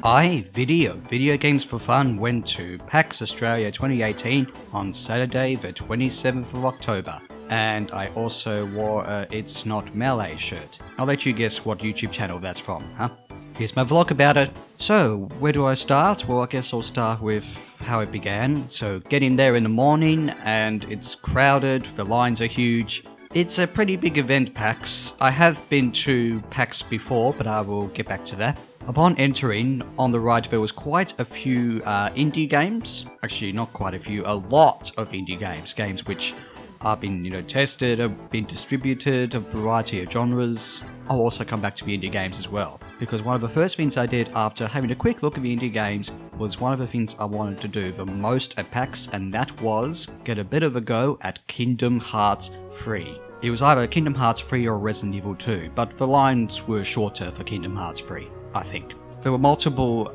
I, Viddy of Video Games for Fun, went to PAX Australia 2018 on Saturday the 27th of October, and I also wore a It's Not Melee shirt. I'll let you guess what YouTube channel that's from, huh? Here's my vlog about it. So, where do I start? Well, I guess I'll start with how it began. So, getting there in the morning, and it's crowded, the lines are huge. It's a pretty big event, PAX. I have been to PAX before, but I will get back to that. Upon entering, on the right there was quite a few indie games. Actually, not quite a few, a lot of indie games. Games which have been, tested, have been distributed, a variety of genres. I'll also come back to the indie games as well, because one of the first things I did after having a quick look at the indie games was one of the things I wanted to do the most at PAX, and that was get a bit of a go at Kingdom Hearts 3. It was either Kingdom Hearts 3 or Resident Evil 2, but the lines were shorter for Kingdom Hearts 3, I think. There were multiple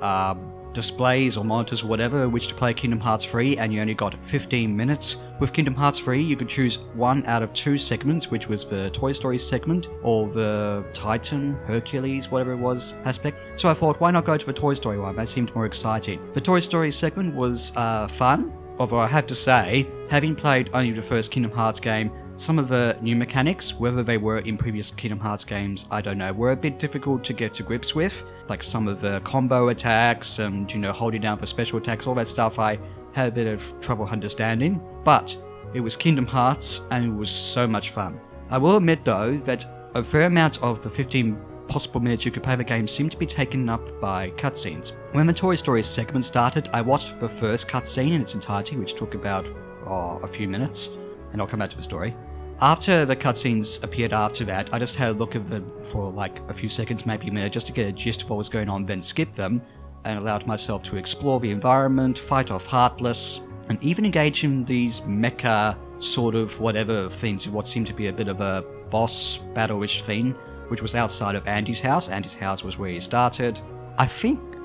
displays or monitors or whatever in which to play Kingdom Hearts 3, and you only got 15 minutes. With Kingdom Hearts 3, you could choose one out of two segments, which was the Toy Story segment or the Titan, Hercules, whatever it was, aspect. So I thought, why not go to the Toy Story one? That seemed more exciting. The Toy Story segment was fun, although I have to say, having played only the first Kingdom Hearts game, some of the new mechanics, whether they were in previous Kingdom Hearts games, I don't know, were a bit difficult to get to grips with. Like some of the combo attacks and, holding down for special attacks, all that stuff I had a bit of trouble understanding. But it was Kingdom Hearts and it was so much fun. I will admit though that a fair amount of the 15 possible minutes you could play the game seemed to be taken up by cutscenes. When the Toy Story segment started, I watched the first cutscene in its entirety, which took about a few minutes, and I'll come back to the story. After the cutscenes appeared after that, I just had a look at them for like a few seconds, maybe a minute, just to get a gist of what was going on, then skipped them, and allowed myself to explore the environment, fight off Heartless, and even engage in these mecha sort of whatever things, what seemed to be a bit of a boss battle-ish thing, which was outside of Andy's house. Andy's house was where he started. I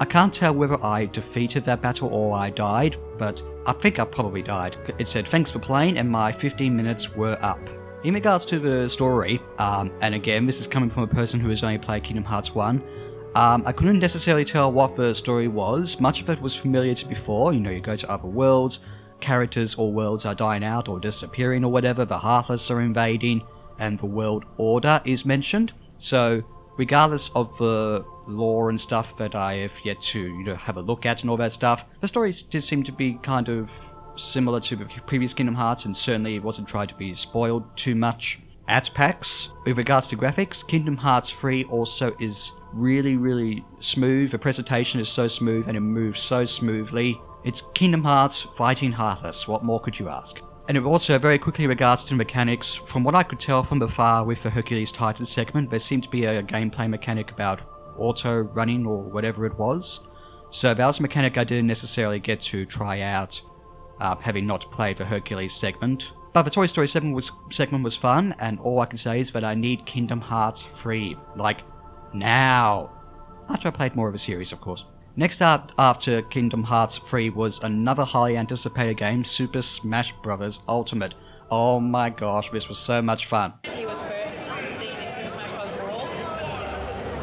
can't tell whether I defeated that battle or I died, but I think I probably died. It said, thanks for playing, and my 15 minutes were up. In regards to the story, and again, this is coming from a person who has only played Kingdom Hearts 1, I couldn't necessarily tell what the story was. Much of it was familiar to before. You go to other worlds, characters or worlds are dying out or disappearing or whatever, the Heartless are invading, and the world order is mentioned. So, regardless of the lore and stuff that I have yet to, have a look at and all that stuff, the story did seem to be kind of similar to the previous Kingdom Hearts, and certainly it wasn't trying to be spoiled too much. At PAX, with regards to graphics, Kingdom Hearts 3 also is really, really smooth. The presentation is so smooth and it moves so smoothly. It's Kingdom Hearts fighting Heartless. What more could you ask? And it also, very quickly in regards to mechanics, from what I could tell from afar with the Hercules Titan segment, there seemed to be a gameplay mechanic about auto running or whatever it was. So that was a mechanic I didn't necessarily get to try out, having not played the Hercules segment. But the Toy Story segment was fun, and all I can say is that I need Kingdom Hearts 3. Like, now. After I played more of a series, of course. Next up, after Kingdom Hearts 3, was another highly anticipated game, Super Smash Bros. Ultimate. Oh my gosh, this was so much fun. He was first seen in Super Smash Bros. Brawl.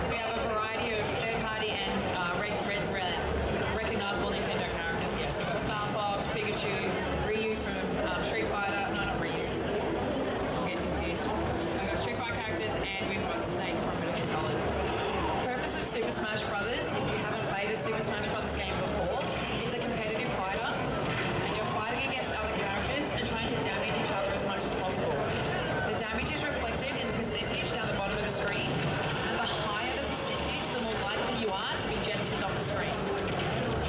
So we have a variety of third-party and recognizable Nintendo characters here. So we've got Star Fox, Pikachu, Ryu from Street Fighter. No, not Ryu. I'm getting confused. We've got Street Fighter characters, and we've got Snake from Metal Gear Solid. The purpose of Super Smash Bros., if you haven't played a Super Smash Bros. Game before, it's a competitive fighter, and you're fighting against other characters and trying to damage each other as much as possible. The damage is reflected in the percentage down the bottom of the screen, and the higher the percentage, the more likely you are to be jettisoned off the screen.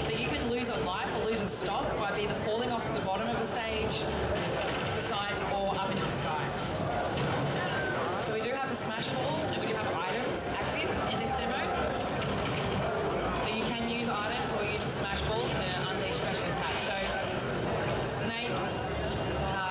So you can lose a life or lose a stock by either falling off the bottom of the stage, the sides, or up into the sky. So we do have the Smash Ball, and we do have items active in this demo. So you can use items or use the Smash Ball to unleash special attacks. So Snake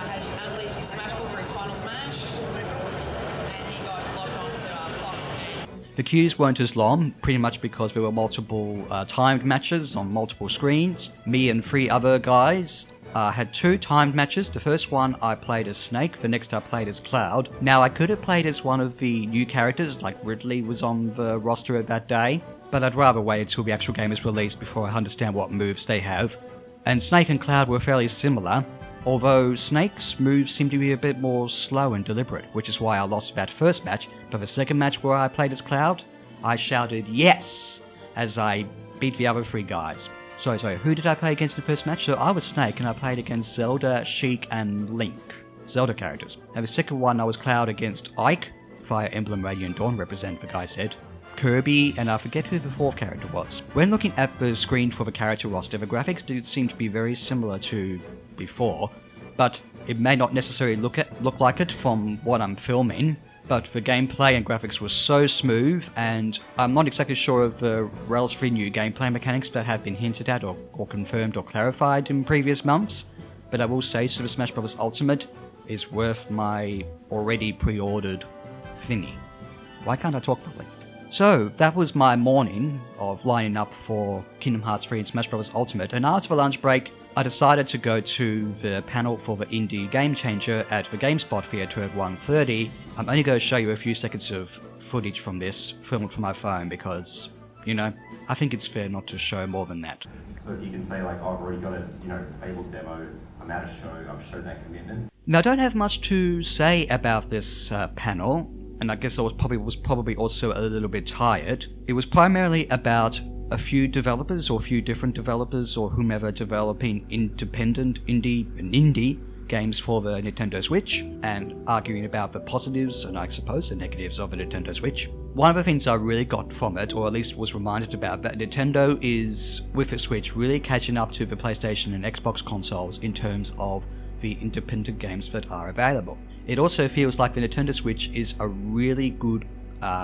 has unleashed his Smash Ball for his final smash, and he got locked onto Fox again. The queues weren't as long, pretty much because there were multiple timed matches on multiple screens. Me and 3 other guys had 2 timed matches. The first one I played as Snake, the next I played as Cloud. Now I could have played as one of the new characters, like Ridley was on the roster of that day, but I'd rather wait until the actual game is released before I understand what moves they have. And Snake and Cloud were fairly similar, although Snake's moves seemed to be a bit more slow and deliberate, which is why I lost that first match. But the second match where I played as Cloud, I shouted yes as I beat the other 3 guys. Sorry, who did I play against in the first match? So I was Snake and I played against Zelda, Sheik and Link. Zelda characters. And the second one I was Cloud against Ike, Fire Emblem Radiant Dawn represent, the guy said, Kirby, and I forget who the 4th character was. When looking at the screen for the character roster, the graphics did seem to be very similar to before, but it may not necessarily look like it from what I'm filming, but the gameplay and graphics were so smooth, and I'm not exactly sure of the relatively new gameplay mechanics that have been hinted at or confirmed or clarified in previous months, but I will say Super Smash Bros. Ultimate is worth my already pre-ordered thingy. Why can't I talk properly? So, that was my morning of lining up for Kingdom Hearts 3 and Smash Bros. Ultimate, and after the lunch break, I decided to go to the panel for the Indie Game Changer at the GameSpot Theatre at 1:30. I'm only going to show you a few seconds of footage from this, filmed from my phone, because, I think it's fair not to show more than that. So if you can say, like, I've already got a, able demo, I'm at a show, I've shown that commitment. Now, I don't have much to say about this panel, and I guess I was probably also a little bit tired. It was primarily about a few developers or a few different developers or whomever developing independent indie games for the Nintendo Switch and arguing about the positives and I suppose the negatives of the Nintendo Switch. One of the things I really got from it, or at least was reminded about, that Nintendo is, with the Switch, really catching up to the PlayStation and Xbox consoles in terms of the independent games that are available. It also feels like the Nintendo Switch is a really good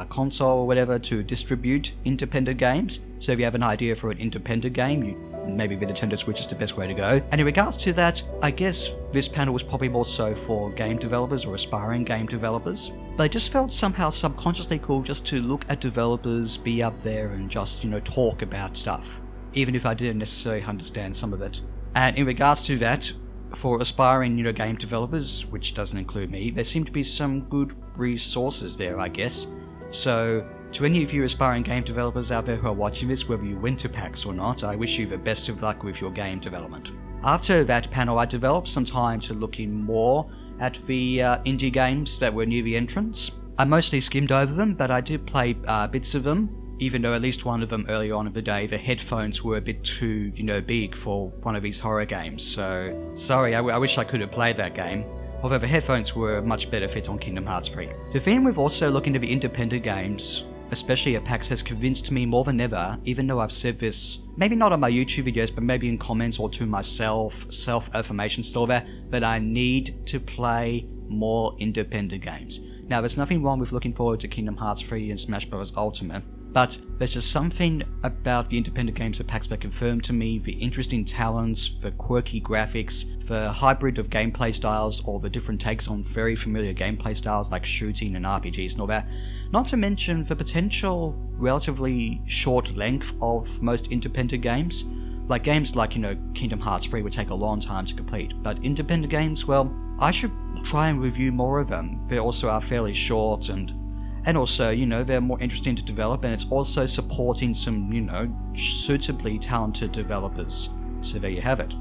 console or whatever to distribute independent games. So if you have an idea for an independent game, maybe the Nintendo Switch is the best way to go. And in regards to that, I guess this panel was probably more so for game developers or aspiring game developers. But I just felt somehow subconsciously cool just to look at developers, be up there and just, talk about stuff, even if I didn't necessarily understand some of it. And in regards to that, for aspiring, game developers, which doesn't include me, there seem to be some good resources there, I guess. So, to any of you aspiring game developers out there who are watching this, whether you went to PAX or not, I wish you the best of luck with your game development. After that panel, I developed some time to look in more at the indie games that were near the entrance. I mostly skimmed over them, but I did play bits of them, even though at least one of them early on in the day, the headphones were a bit too, big for one of these horror games. So, sorry, I wish I could have played that game. Although the headphones were a much better fit on Kingdom Hearts 3. The theme with also looking at the independent games, especially at PAX, has convinced me more than ever, even though I've said this, maybe not on my YouTube videos, but maybe in comments or to myself, self-affirmation still there, that I need to play more independent games. Now, there's nothing wrong with looking forward to Kingdom Hearts 3 and Smash Bros. Ultimate, but there's just something about the independent games at PAX that confirmed to me the interesting talents, the quirky graphics, the hybrid of gameplay styles, or the different takes on very familiar gameplay styles like shooting and RPGs and all that. Not to mention the potential relatively short length of most independent games. Like games like, Kingdom Hearts 3 would take a long time to complete, but independent games, well, I should try and review more of them. They also are fairly short and also, they're more interesting to develop, and it's also supporting some, suitably talented developers. So there you have it.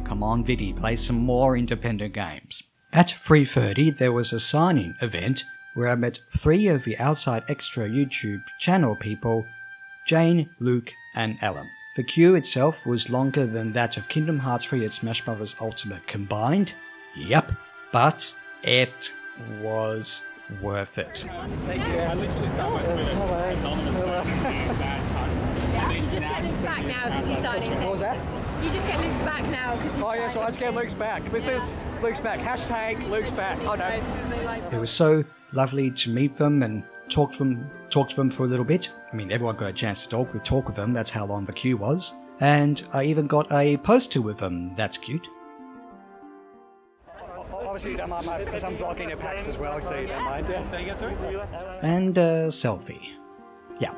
Come on, Viddy, play some more independent games. At 3:30, there was a signing event where I met 3 of the Outside Xtra YouTube channel people, Jane, Luke, and Ellen. The queue itself was longer than that of Kingdom Hearts 3 and Smash Bros. Ultimate combined. Yep, but it was worth it. Thank you. I literally started with anonymous bad puns. Yeah, you just get Luke's back now because he's signing. What was that? You just get Luke's back now because he's Oh yeah, so I just get Luke's back. This is Luke's back. Hashtag Luke's back. Oh no. It was so lovely to meet them and talk to them for a little bit. I mean, everyone got a chance to talk with them. That's how long the queue was. And I even got a poster with them. That's cute. Obviously you don't mind, mate, because I'm vlogging at PAX as well, so you don't mind. Yeah, say again, sorry? And a selfie. Yeah.